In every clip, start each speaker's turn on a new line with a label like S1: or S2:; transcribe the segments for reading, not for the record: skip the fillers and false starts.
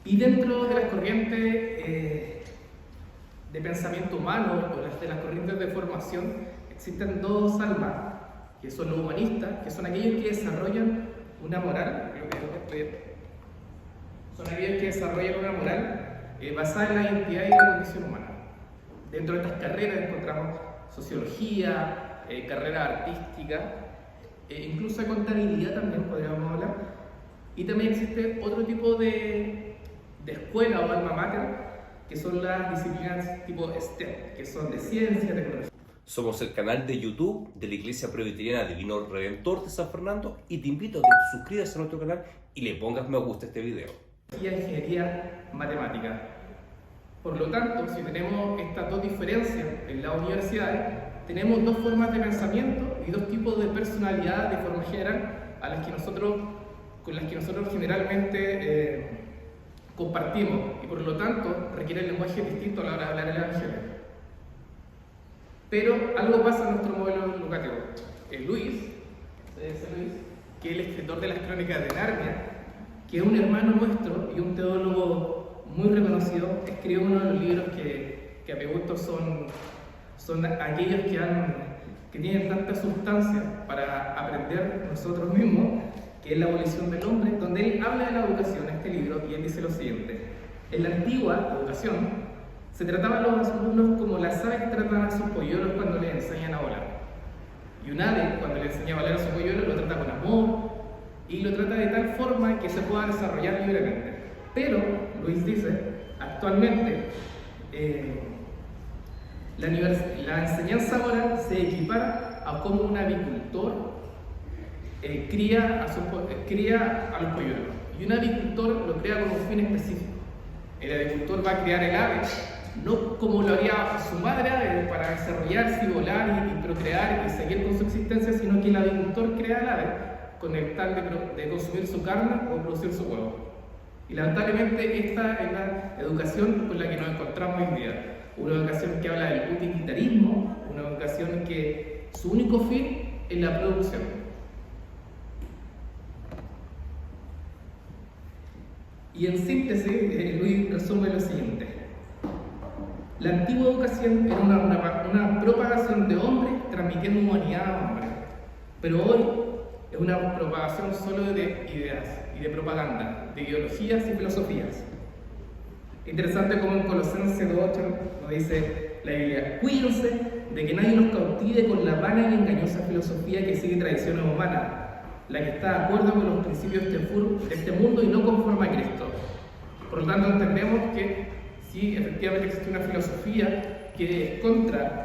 S1: Y dentro de las corrientes de pensamiento humano o de las corrientes de formación existen dos almas, que son los humanistas, que son aquellos que desarrollan una moral, basada en la identidad y la condición humana. Dentro de estas carreras encontramos sociología, carreras artísticas, incluso de contabilidad también podríamos hablar, y también existe otro tipo de escuela o alma mater, que son las disciplinas tipo STEM, que son de ciencia, tecnología.
S2: Somos el canal de YouTube de la Iglesia Presbiteriana Divino Redentor de San Fernando y te invito a que te suscribas a nuestro canal y le pongas me gusta a este video.
S1: Ingeniería matemática. Por lo tanto, si tenemos estas dos diferencias en las universidades, tenemos dos formas de pensamiento y dos tipos de personalidad de forma general con las que nosotros generalmente compartimos, y por lo tanto requieren lenguaje distinto a la hora de hablar el Evangelio. Pero algo pasa en nuestro modelo educativo. Luis, que es el escritor de las Crónicas de Narnia, que es un hermano nuestro y un teólogo muy reconocido, escribe uno de los libros que a mi gusto son aquellos que tienen tanta sustancia para aprender nosotros mismos, que es La abolición del hombre, donde él habla de la educación en este libro, y él dice lo siguiente: en la antigua educación se trataba a los alumnos como las aves tratan a sus polluelos cuando les enseñan a volar. Y un ave, cuando le enseña a volar a su polluelo, lo trata con amor y lo trata de tal forma que se pueda desarrollar libremente. Pero, Luis dice, actualmente la enseñanza moral se equipara a cómo un avicultor cría a los polluelos. Y un avicultor lo crea con un fin específico. El avicultor va a criar el ave, no como lo haría su madre para desarrollarse y volar y procrear y seguir con su existencia, sino que el avicultor crea el ave con el tal de consumir su carne o producir su huevo. Y lamentablemente esta es la educación con la que nos encontramos hoy en día. Una educación que habla del utilitarismo, una educación que su único fin es la producción. Y en síntesis, Luis resume lo siguiente: la antigua educación era una propagación de hombres transmitiendo humanidad a hombres, pero hoy es una propagación solo de ideas y de propaganda, de ideologías y filosofías. Interesante como en Colosenses 2:8 nos dice la Biblia: cuídense de que nadie los cautive con la vana y engañosa filosofía que sigue tradiciones humanas, la que está de acuerdo con los principios de este mundo y no conforme a Cristo. Por lo tanto, entendemos que sí, efectivamente existe una filosofía que es contra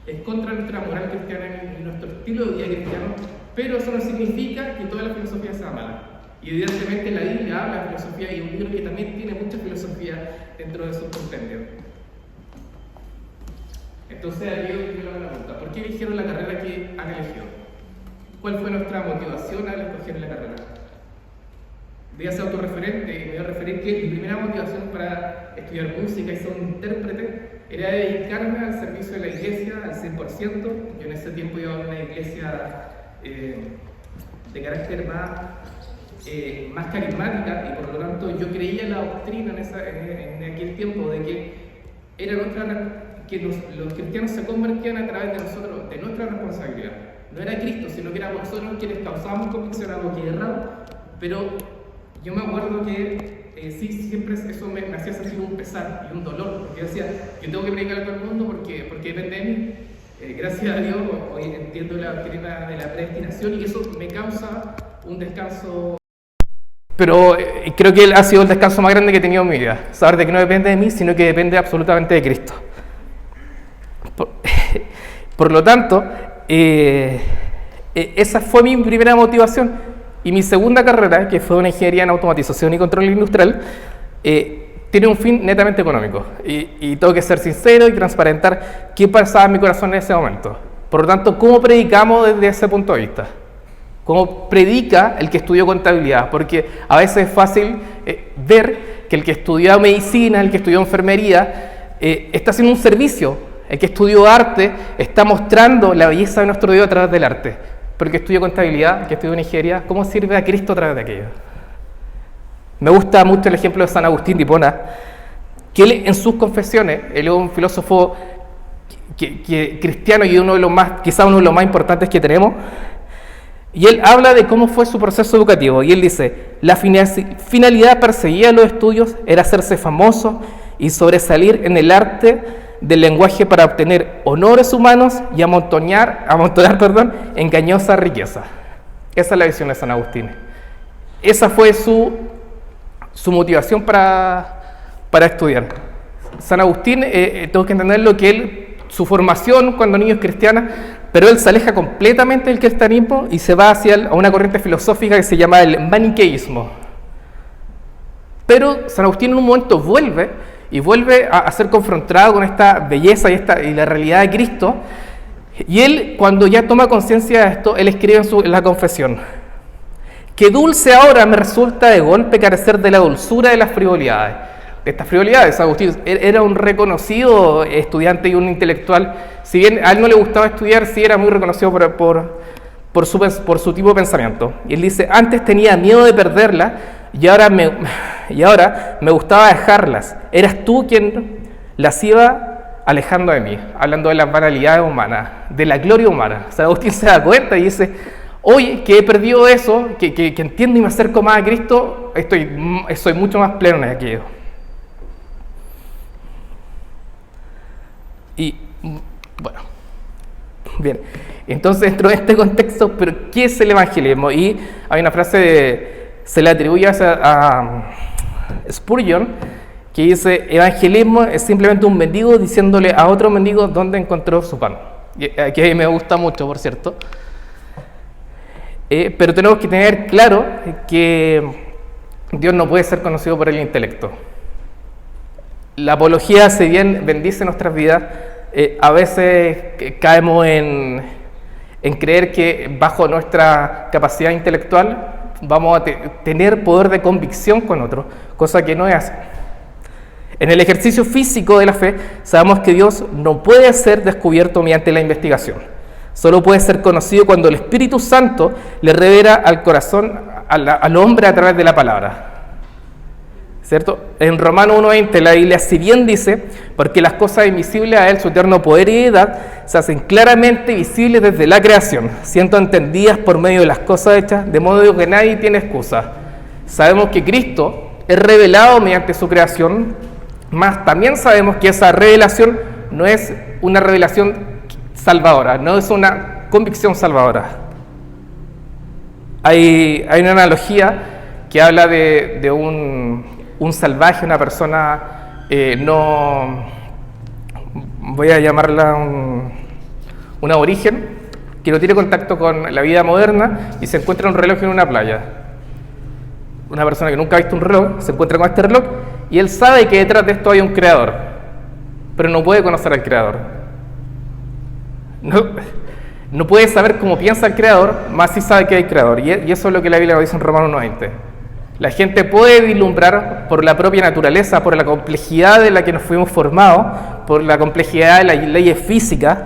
S1: nuestra moral cristiana y nuestro estilo de vida cristiano, pero eso no significa que toda la filosofía sea mala. Y evidentemente la Biblia habla de filosofía y un libro que también tiene mucha filosofía dentro de sus compendios. Entonces, aquí yo quiero la pregunta: ¿por qué eligieron la carrera que han elegido? ¿Cuál fue nuestra motivación al escoger la carrera? Voy a ser autorreferente y me voy a referir que mi primera motivación para estudiar música y ser un intérprete era dedicarme al servicio de la iglesia al 100%. Yo en ese tiempo iba a una iglesia de carácter más carismática, y por lo tanto yo creía en la doctrina en aquel tiempo de que los cristianos se convertían a través de nosotros, de nuestra responsabilidad. No era Cristo, sino que éramos nosotros quienes causábamos convicción, algo que erraba, pero yo me acuerdo que siempre eso me hacía sentir un pesar y un dolor, porque yo decía, yo tengo que predicar a todo el mundo porque depende de mí. Gracias a Dios hoy entiendo la doctrina de la predestinación y eso me causa un descanso. Pero creo que ha sido el descanso más grande que he tenido en mi vida, saber de que no depende de mí, sino que depende absolutamente de Cristo. Por lo tanto, esa fue mi primera motivación. Y mi segunda carrera, que fue una ingeniería en automatización y control industrial, tiene un fin netamente económico. Y tengo que ser sincero y transparentar qué pasaba en mi corazón en ese momento. Por lo tanto, ¿cómo predicamos desde ese punto de vista? ¿Cómo predica el que estudió contabilidad? Porque a veces es fácil ver que el que estudió medicina, el que estudió enfermería, está haciendo un servicio. El que estudió arte está mostrando la belleza de nuestro Dios a través del arte. Pero el que estudió contabilidad, el que estudió ingeniería, ¿cómo sirve a Cristo a través de aquello? Me gusta mucho el ejemplo de San Agustín de Hipona, que él en sus confesiones, él es un filósofo cristiano y quizá uno de los más importantes que tenemos, y él habla de cómo fue su proceso educativo, y él dice: la finalidad perseguida de los estudios era hacerse famoso y sobresalir en el arte del lenguaje para obtener honores humanos y amontonar, engañosa riqueza. Esa es la visión de San Agustín. Esa fue su motivación para estudiar. San Agustín, tengo que entenderlo, que su formación cuando niño es cristiana, pero él se aleja completamente del cristianismo y se va hacia una corriente filosófica que se llama el maniqueísmo. Pero San Agustín en un momento vuelve a ser confrontado con esta belleza y la realidad de Cristo, y él, cuando ya toma conciencia de esto, él escribe en la confesión: qué dulce ahora me resulta de golpe carecer de la dulzura de las frivolidades. De estas frivolidades, Agustín era un reconocido estudiante y un intelectual. Si bien a él no le gustaba estudiar, sí era muy reconocido por su tipo de pensamiento. Y él dice: antes tenía miedo de perderla y ahora me gustaba dejarlas. Eras tú quien las iba alejando de mí, hablando de las banalidades humanas, de la gloria humana. San Agustín se da cuenta y dice: hoy que he perdido eso, que entiendo y me acerco más a Cristo, soy mucho más pleno en aquello. Y bueno, bien, entonces dentro de este contexto, ¿pero qué es el evangelismo? Y hay una frase se le atribuye a Spurgeon, que dice: evangelismo es simplemente un mendigo diciéndole a otro mendigo dónde encontró su pan. Y aquí me gusta mucho, por cierto. Pero tenemos que tener claro que Dios no puede ser conocido por el intelecto. La apología, si bien bendice nuestras vidas, a veces caemos en creer que bajo nuestra capacidad intelectual vamos a tener poder de convicción con otros, cosa que no es así. En el ejercicio físico de la fe, sabemos que Dios no puede ser descubierto mediante la investigación. Solo puede ser conocido cuando el Espíritu Santo le revela al corazón, al hombre, a través de la palabra. ¿Cierto? En Romanos 1:20 la Biblia, si bien dice: porque las cosas invisibles a él, su eterno poder y deidad, se hacen claramente visibles desde la creación, siendo entendidas por medio de las cosas hechas, de modo que nadie tiene excusa. Sabemos que Cristo es revelado mediante su creación, mas también sabemos que esa revelación no es una revelación salvadora, no es una convicción salvadora. Hay una analogía que habla de un salvaje, una persona, no voy a llamarla un aborigen, que no tiene contacto con la vida moderna y se encuentra un reloj en una playa. Una persona que nunca ha visto un reloj se encuentra con este reloj y él sabe que detrás de esto hay un creador, pero no puede conocer al creador. No puede saber cómo piensa el creador, más sí sabe que hay creador, y eso es lo que la Biblia nos dice en Romanos 1:20. La gente puede vislumbrar por la propia naturaleza, por la complejidad de la que nos fuimos formados, por la complejidad de las leyes físicas,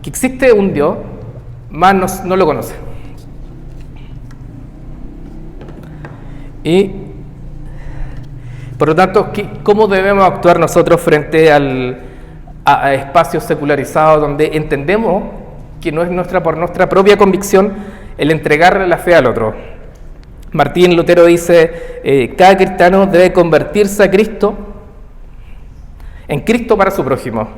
S1: que existe un Dios, más no lo conoce. Y, por lo tanto, ¿cómo debemos actuar nosotros frente a espacios secularizados donde entendemos que no es por nuestra propia convicción el entregarle la fe al otro? Martín Lutero dice: cada cristiano debe convertirse en Cristo para su prójimo.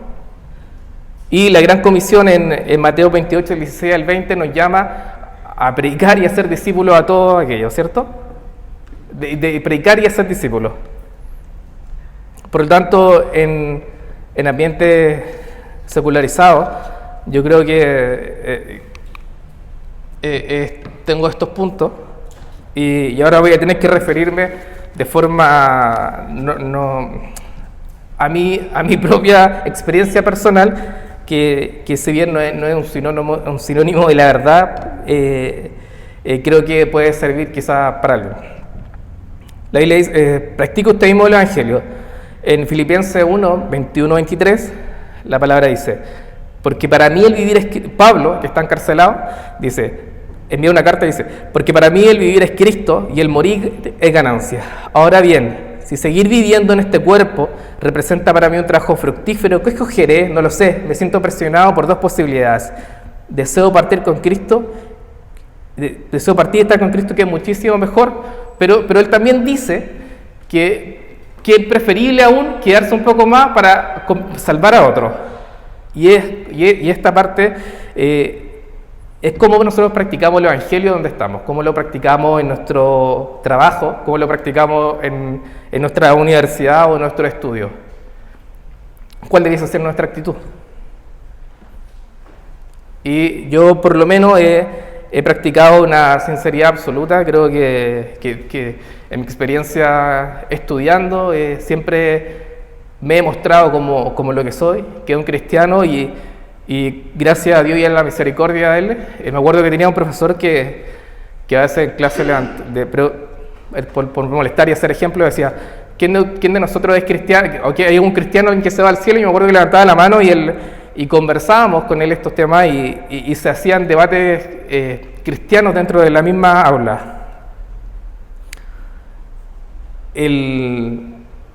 S1: Y la Gran Comisión en Mateo 28, 16 al 20 nos llama a predicar y a ser discípulos a todos aquellos, ¿cierto? De predicar y a ser discípulos. Por lo tanto, en ambientes secularizados, yo creo que tengo estos puntos. Y ahora voy a tener que referirme de forma a mi propia experiencia personal, que si bien no es un sinónimo de la verdad, creo que puede servir quizás para algo. La Biblia dice: practica usted mismo el Evangelio. En Filipenses 1, 21, 23, la palabra dice: porque para mí el vivir es Pablo, que está encarcelado, dice: envía una carta y dice: porque para mí el vivir es Cristo y el morir es ganancia. Ahora bien, si seguir viviendo en este cuerpo representa para mí un trabajo fructífero, ¿qué escogeré? No lo sé. Me siento presionado por dos posibilidades. Deseo partir con Cristo, deseo partir y estar con Cristo, que es muchísimo mejor, pero él también dice que es preferible aún quedarse un poco más para salvar a otros. Y esta parte es cómo nosotros practicamos el Evangelio donde estamos, cómo lo practicamos en nuestro trabajo, cómo lo practicamos en nuestra universidad o en nuestro estudio. ¿Cuál debiese ser nuestra actitud? Y yo por lo menos he practicado una sinceridad absoluta. Creo que en mi experiencia estudiando siempre me he mostrado como lo que soy, que es un cristiano, y gracias a Dios y a la misericordia de Él, me acuerdo que tenía un profesor que a veces en clase, por molestar y hacer ejemplo, decía: ¿quién de nosotros es cristiano? ¿O que hay un cristiano en que se va al cielo? Y me acuerdo que levantaba la mano y conversábamos con él estos temas y se hacían debates cristianos dentro de la misma aula.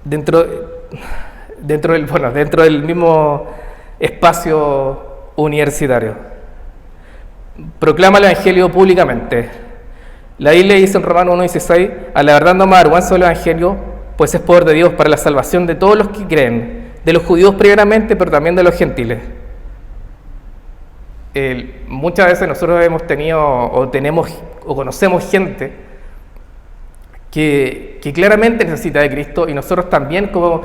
S1: Dentro del mismo espacio universitario. Proclama el Evangelio públicamente. La Biblia dice en Romanos 1:16: a la verdad no me avergüenzo del Evangelio, pues es poder de Dios para la salvación de todos los que creen, de los judíos primeramente, pero también de los gentiles. Muchas veces nosotros hemos tenido o conocemos gente que claramente necesita de Cristo, y nosotros también como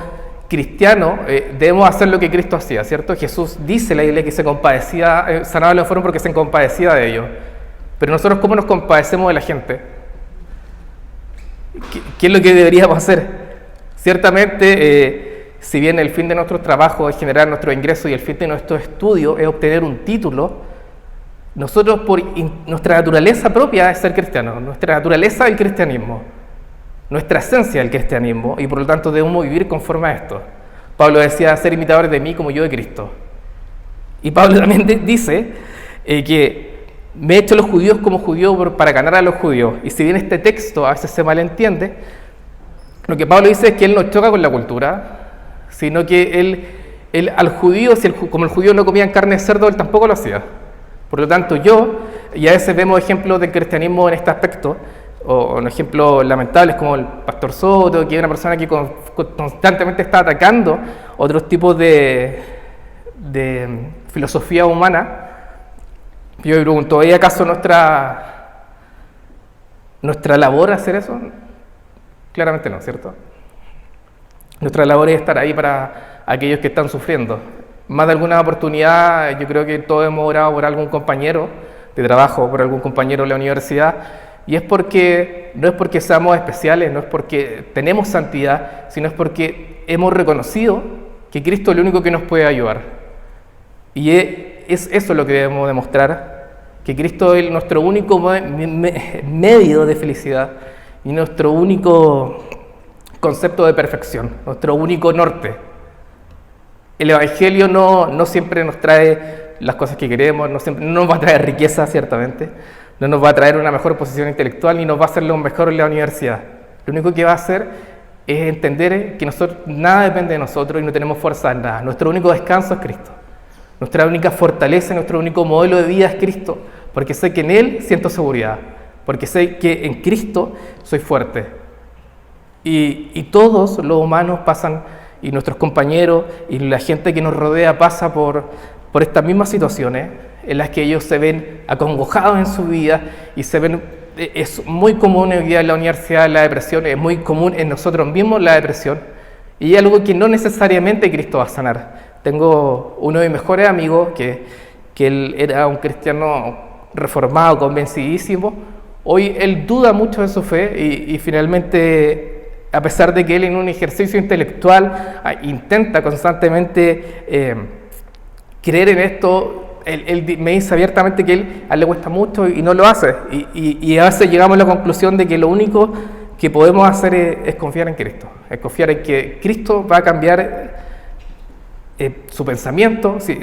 S1: cristianos debemos hacer lo que Cristo hacía, ¿cierto? Jesús dice en la Biblia que se compadecía, sanaba a los enfermos porque se compadecía de ellos. Pero nosotros, ¿cómo nos compadecemos de la gente? ¿Qué es lo que deberíamos hacer? Ciertamente, si bien el fin de nuestro trabajo es generar nuestro ingreso y el fin de nuestro estudio es obtener un título, nosotros nuestra naturaleza propia es ser cristianos, nuestra naturaleza es el cristianismo, nuestra esencia es el cristianismo, y por lo tanto debemos vivir conforme a esto. Pablo decía: ser imitadores de mí como yo de Cristo. Y Pablo también dice que me he hecho los judíos como judío para ganar a los judíos. Y si bien este texto a veces se malentiende, lo que Pablo dice es que él no choca con la cultura, sino que él al judío, como el judío no comía carne de cerdo, él tampoco lo hacía. Por lo tanto, y a veces vemos ejemplos del cristianismo en este aspecto, o ejemplos lamentables como el pastor Soto, que es una persona que constantemente está atacando otros tipos de filosofía humana. Yo me pregunto: ¿es acaso nuestra labor hacer eso? Claramente no, ¿cierto? Nuestra labor es estar ahí para aquellos que están sufriendo. Más de alguna oportunidad, yo creo que todos hemos orado por algún compañero de trabajo, por algún compañero de la universidad, y no es porque seamos especiales, no es porque tenemos santidad, sino es porque hemos reconocido que Cristo es el único que nos puede ayudar. Y es eso lo que debemos demostrar, que Cristo es nuestro único medio de felicidad y nuestro único concepto de perfección, nuestro único norte. El Evangelio no siempre nos trae las cosas que queremos, no nos va a traer riqueza, ciertamente, no nos va a traer una mejor posición intelectual, ni nos va a hacer lo mejor en la universidad. Lo único que va a hacer es entender que nada depende de nosotros y no tenemos fuerza en nada. Nuestro único descanso es Cristo. Nuestra única fortaleza, nuestro único modelo de vida es Cristo, porque sé que en Él siento seguridad, porque sé que en Cristo soy fuerte. Y todos los humanos pasan, y nuestros compañeros y la gente que nos rodea pasa por estas mismas situaciones en las que ellos se ven acongojados en su vida y se ven. Es muy común hoy día en la universidad la depresión, es muy común en nosotros mismos la depresión, y es algo que no necesariamente Cristo va a sanar. Tengo uno de mis mejores amigos que él era un cristiano reformado, convencidísimo. Hoy él duda mucho de su fe y finalmente, a pesar de que él en un ejercicio intelectual intenta constantemente creer en esto, él me dice abiertamente que a él le cuesta mucho y no lo hace. Y a veces llegamos a la conclusión de que lo único que podemos hacer es confiar en Cristo, es confiar en que Cristo va a cambiar su pensamiento, ¿sí?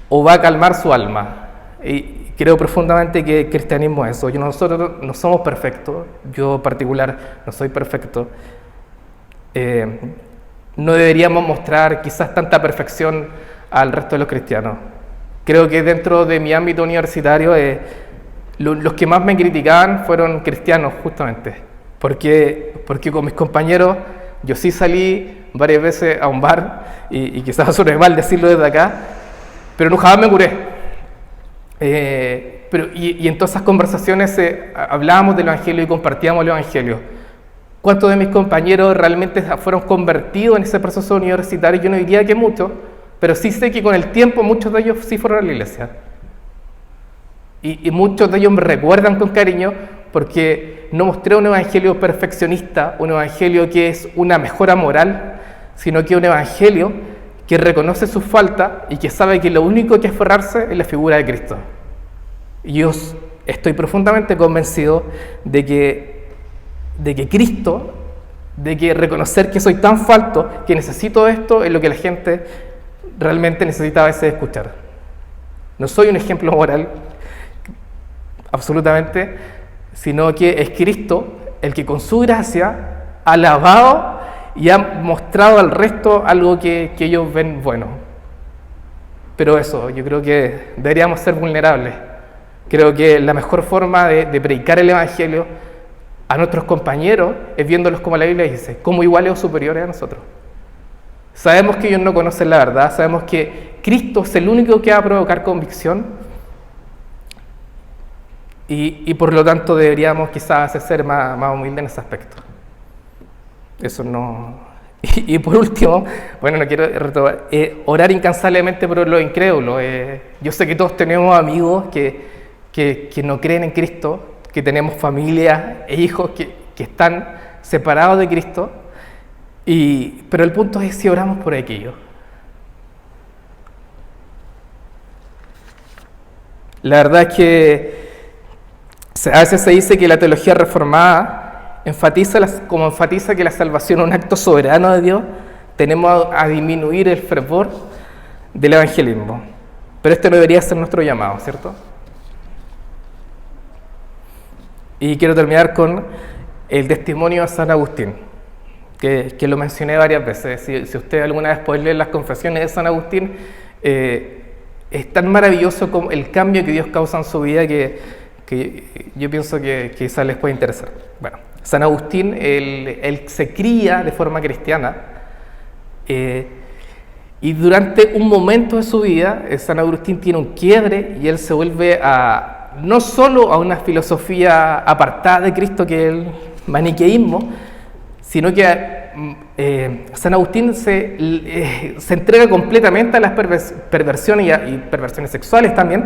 S1: o va a calmar su alma. Y creo profundamente que el cristianismo es eso. Nosotros no somos perfectos, yo en particular no soy perfecto. No deberíamos mostrar quizás tanta perfección al resto de los cristianos. Creo que dentro de mi ámbito universitario, los que más me criticaban fueron cristianos, justamente. Porque con mis compañeros yo sí salí varias veces a un bar, y quizás suene mal decirlo desde acá, pero no jamás me curé. Y en todas esas conversaciones hablábamos del Evangelio y compartíamos el Evangelio. ¿Cuántos de mis compañeros realmente fueron convertidos en ese proceso universitario? Yo no diría que muchos, pero sí sé que con el tiempo muchos de ellos sí fueron a la iglesia. Y muchos de ellos me recuerdan con cariño porque no mostré un evangelio perfeccionista, un evangelio que es una mejora moral, sino que un evangelio que reconoce sus faltas y que sabe que lo único que aferrarse es la figura de Cristo. Y yo estoy profundamente convencido de que Cristo, de que reconocer que soy tan falto, que necesito esto, es lo que la gente realmente necesita a veces escuchar. No soy un ejemplo moral, absolutamente, sino que es Cristo el que con su gracia ha lavado y ha mostrado al resto algo que ellos ven bueno. Pero eso, yo creo que deberíamos ser vulnerables. Creo que la mejor forma de predicar el Evangelio a nuestros compañeros es viéndolos como la Biblia dice, como iguales o superiores a nosotros. Sabemos que ellos no conocen la verdad, sabemos que Cristo es el único que va a provocar convicción y por lo tanto deberíamos quizás ser más humildes en ese aspecto. Eso no... Y por último, bueno, no quiero retomar, orar incansablemente por los incrédulos. Yo sé que todos tenemos amigos que no creen en Cristo, que tenemos familias e hijos que están separados de Cristo, pero el punto es si oramos por aquello. La verdad es que a veces se dice que la teología reformada enfatiza que la salvación es un acto soberano de Dios, tenemos a disminuir el fervor del evangelismo. Pero este no debería ser nuestro llamado, ¿cierto? Y quiero terminar con el testimonio de San Agustín, que lo mencioné varias veces. Si usted alguna vez puede leer las confesiones de San Agustín, es tan maravilloso como el cambio que Dios causa en su vida que yo pienso que quizás les puede interesar. Bueno, San Agustín, él se cría de forma cristiana y durante un momento de su vida, San Agustín tiene un quiebre y él se vuelve no solo a una filosofía apartada de Cristo que es el maniqueísmo, sino que San Agustín se entrega completamente a las perversiones y perversiones sexuales también,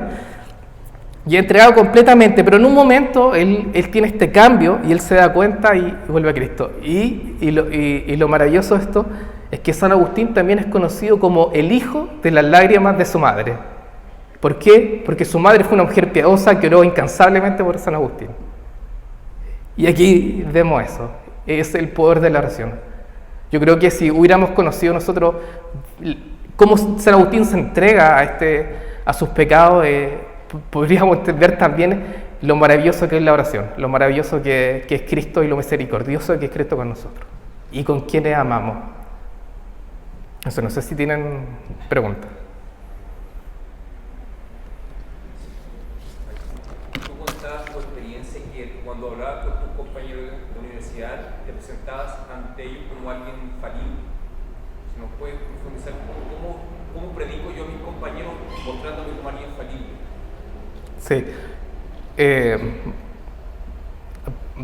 S1: y entregado completamente, pero en un momento él tiene este cambio y él se da cuenta y vuelve a Cristo. Y lo maravilloso de esto es que San Agustín también es conocido como el hijo de las lágrimas de su madre. ¿Por qué? Porque su madre fue una mujer piadosa que oró incansablemente por San Agustín. Y aquí vemos eso, es el poder de la oración. Yo creo que si hubiéramos conocido nosotros cómo San Agustín se entrega a sus pecados, podríamos entender también lo maravilloso que es la oración, lo maravilloso que es Cristo y lo misericordioso que es Cristo con nosotros y con quienes amamos. Eso, no sé si tienen preguntas.
S2: Tú contabas tu experiencia que cuando hablabas con tus compañeros de universidad te presentabas ante ellos como alguien falible. Si nos puedes profundizar, ¿cómo predico yo a mis compañeros mostrándome como alguien falible?
S1: Sí.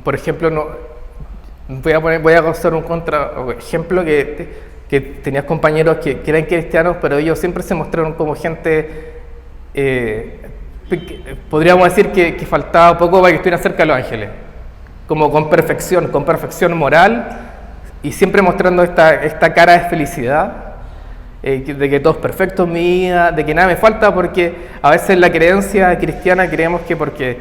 S1: Por ejemplo, voy a hacer un ejemplo que tenías compañeros que eran cristianos, pero ellos siempre se mostraron como gente, podríamos decir que faltaba poco para que estuvieran cerca de los ángeles, como con perfección moral, y siempre mostrando esta cara de felicidad. De que todo es perfecto en mi vida, de que nada me falta, porque a veces la creencia cristiana creemos que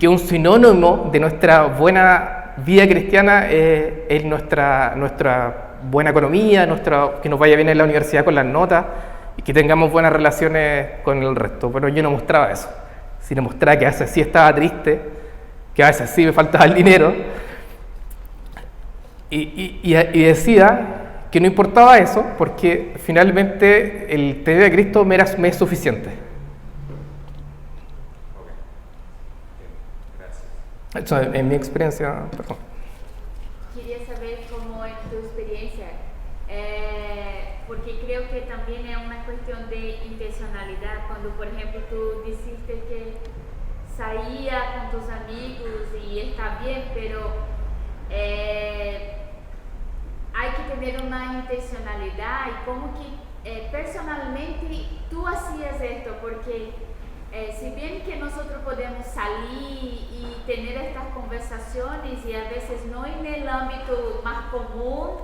S1: un sinónimo de nuestra buena vida cristiana es nuestra buena economía, que nos vaya bien en la universidad con las notas y que tengamos buenas relaciones con el resto, pero yo no mostraba eso. si le mostraba que a veces sí estaba triste, que a veces sí me faltaba el dinero, y decía que no importaba eso, porque finalmente el tener a Cristo me es suficiente.
S2: Ok. Gracias.
S1: Eso en mi experiencia, perdón.
S3: Quería saber cómo es tu experiencia, porque creo que también es una cuestión de intencionalidad. Cuando, por ejemplo, tú dijiste que salía con tus amigos y está bien, pero hay que tener una intencionalidad y como que personalmente tú hacías esto, porque si bien que nosotros podemos salir y tener estas conversaciones y a veces no en el ámbito más común,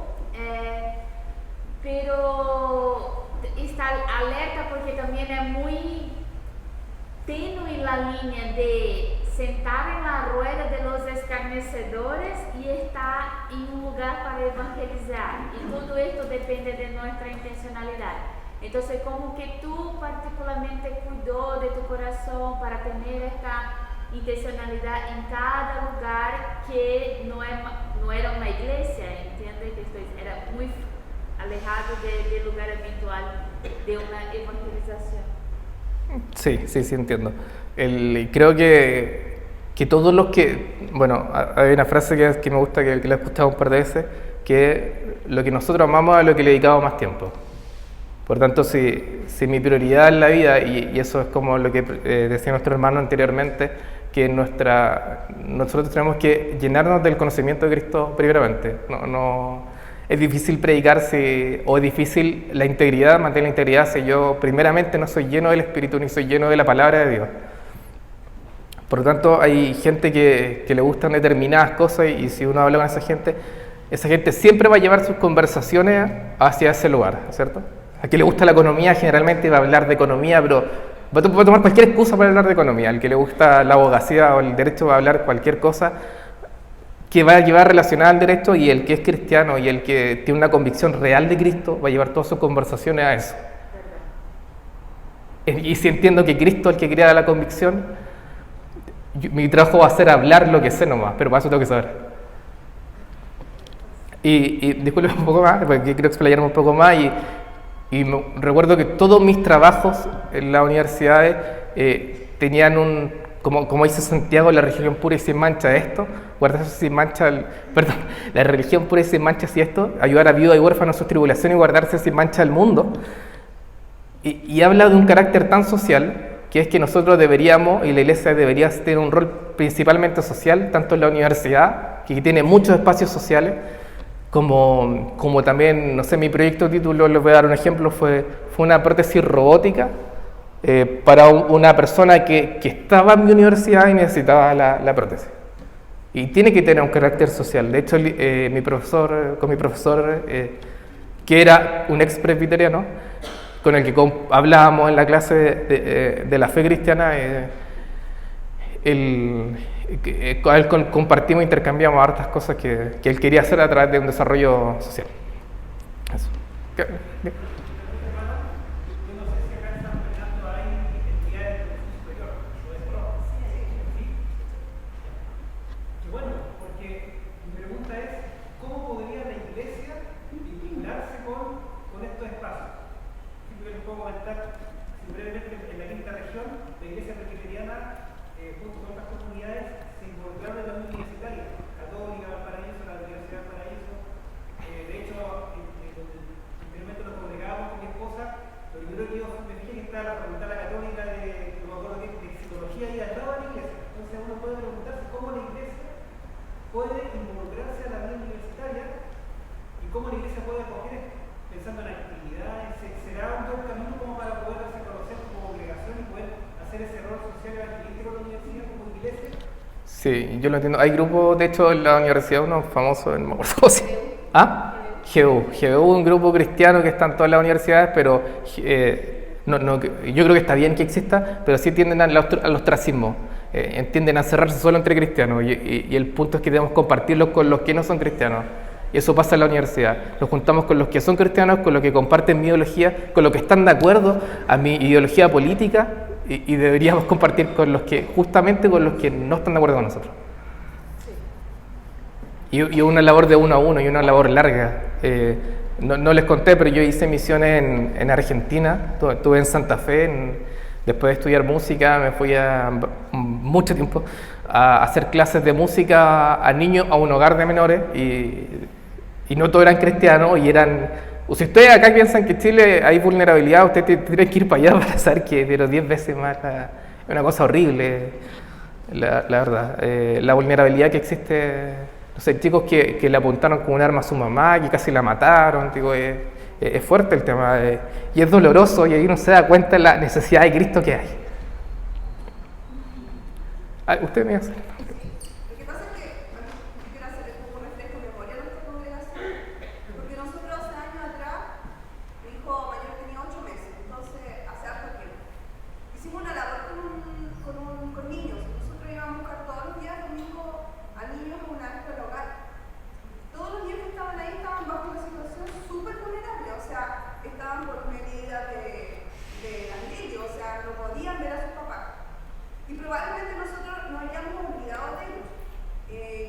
S3: pero estar alerta porque también es muy tenue la línea de sentar en la rueda de los escarnecedores y estar en un lugar para evangelizar. Y todo esto depende de nuestra intencionalidad. Entonces, como que tú particularmente cuidó de tu corazón para tener esta intencionalidad en cada lugar que no era una iglesia, ¿entiendes? Que era muy alejado del lugar habitual de una evangelización.
S1: Sí, entiendo. Creo que todos los que... Bueno, hay una frase que me gusta, que la he escuchado un par de veces, que lo que nosotros amamos es lo que le dedicamos más tiempo. Por tanto, si mi prioridad en la vida, y eso es como lo que decía nuestro hermano anteriormente, que nosotros tenemos que llenarnos del conocimiento de Cristo primeramente. Es difícil predicar o es difícil mantener la integridad si yo primeramente no soy lleno del Espíritu ni soy lleno de la palabra de Dios. Por lo tanto, hay gente que le gustan determinadas cosas y si uno habla con esa gente siempre va a llevar sus conversaciones hacia ese lugar, ¿cierto? A quien le gusta la economía generalmente va a hablar de economía, pero va a tomar cualquier excusa para hablar de economía. Al que le gusta la abogacía o el derecho va a hablar cualquier cosa que va a llevar relacionada al derecho, y el que es cristiano y el que tiene una convicción real de Cristo va a llevar todas sus conversaciones a eso. Y si entiendo que Cristo es el que crea la convicción, mi trabajo va a ser hablar lo que sé nomás, pero para eso tengo que saber. Y disculpen un poco más, porque quiero explayarme un poco más, y recuerdo que todos mis trabajos en las universidades tenían como dice Santiago, la religión pura y sin mancha esto, guardarse sin mancha, la religión pura y sin mancha si esto, ayudar a viudas y huérfanos en sus tribulaciones y guardarse sin mancha el mundo. Y habla de un carácter tan social, que es que nosotros deberíamos, y la iglesia debería tener un rol principalmente social, tanto en la universidad, que tiene muchos espacios sociales, como también, no sé, mi proyecto título, les voy a dar un ejemplo, fue una prótesis robótica, para una persona que estaba en mi universidad y necesitaba la prótesis. Y tiene que tener un carácter social. De hecho, con mi profesor, que era un ex presbiteriano, con el que hablábamos en la clase de la fe cristiana, con él compartimos, intercambiamos hartas cosas que él quería hacer a través de un desarrollo social. Eso. Sí, yo lo entiendo. Hay grupos, de hecho, en la universidad, uno famoso, no me acuerdo cómo se llama. ¿Ah? GU, un grupo cristiano que está en todas las universidades, pero yo creo que está bien que exista, pero sí tienden al ostracismo, tienden a cerrarse solo entre cristianos, y el punto es que debemos compartirlo con los que no son cristianos. Y eso pasa en la universidad. Nos juntamos con los que son cristianos, con los que comparten mi ideología, con los que están de acuerdo a mi ideología política, y deberíamos compartir con los que, justamente con los que no están de acuerdo con nosotros. Y una labor de uno a uno y una labor larga. No les conté, pero yo hice misiones en Argentina, estuve en Santa Fe, después de estudiar música me fui mucho tiempo a hacer clases de música a niños a un hogar de menores y no todos eran cristianos y eran... Si ustedes acá piensan que en Chile hay vulnerabilidad, ustedes tienen que ir para allá para saber que pero 10 veces más es una cosa horrible, la verdad. La vulnerabilidad que existe, no sé, chicos que le apuntaron con un arma a su mamá, que casi la mataron, digo, es fuerte el tema y es doloroso y ahí uno se da cuenta de la necesidad de Cristo que hay. ¿Usted me hace?
S4: Lo que pasa es que yo quiero hacer como un refresco de memoria de nuestra congregación, porque nosotros hace años atrás, mi hijo mayor tenía 8 meses, entonces hace harto tiempo. Hicimos una labor con niños. Nosotros íbamos a buscar todos los días domingo a niños en una escuela local. Todos los niños que estaban ahí estaban bajo una situación súper vulnerable, o sea, estaban por medidas de la ley, o sea, no podían ver a sus papás. Y probablemente nosotros nos hayamos olvidado de ellos.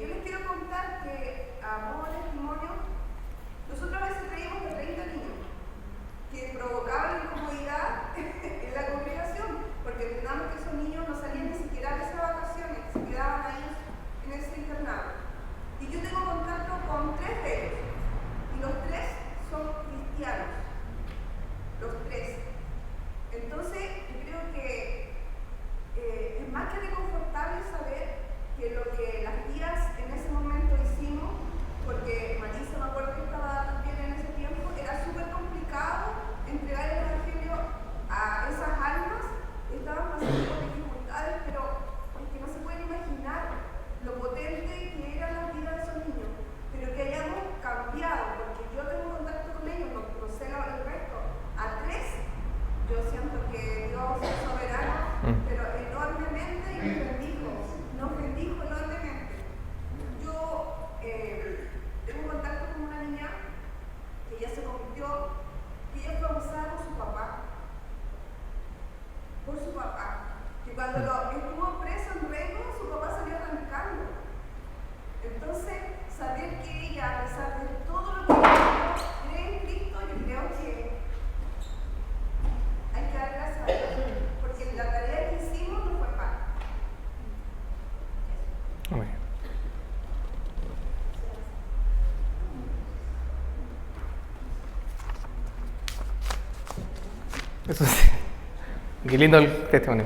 S4: Yo les quiero contar que, a modo de testimonio, nosotros a veces traíamos de 30 niños que provocaban incomodidad en la congregación, porque entendamos que esos niños no salían ni siquiera de esas vacaciones, se quedaban ahí en ese internado. Y yo tengo contacto con 3 de ellos, y los 3 son cristianos. Los 3. Entonces, yo creo que es más que reconfortable saber que lo que las tías en ese momento hicimos, porque Marisa me acuerdo que estaba también en ese tiempo, era súper complicado entregar el evangelio a esas almas, estaban pasando por dificultades, pero es que no se pueden imaginar lo potente que era la vida de esos niños, pero que hayamos cambiado, porque yo tengo contacto con ellos, no sé el resto, a 3, yo siento que Dios es soberano, pero enormemente y nos bendijo enormemente. Yo tengo contacto con una niña que ya se convirtió, que ella fue abusada por su papá, que cuando estuvo preso en Reino, su papá salió arrancando. Entonces, saber que ella, a pesar de todo lo que ella cree en Cristo, yo creo que hay que dar gracias a Dios, porque la tarea que hicimos no fue fácil.
S1: Muy bien. Eso sí. Qué lindo el testimonio.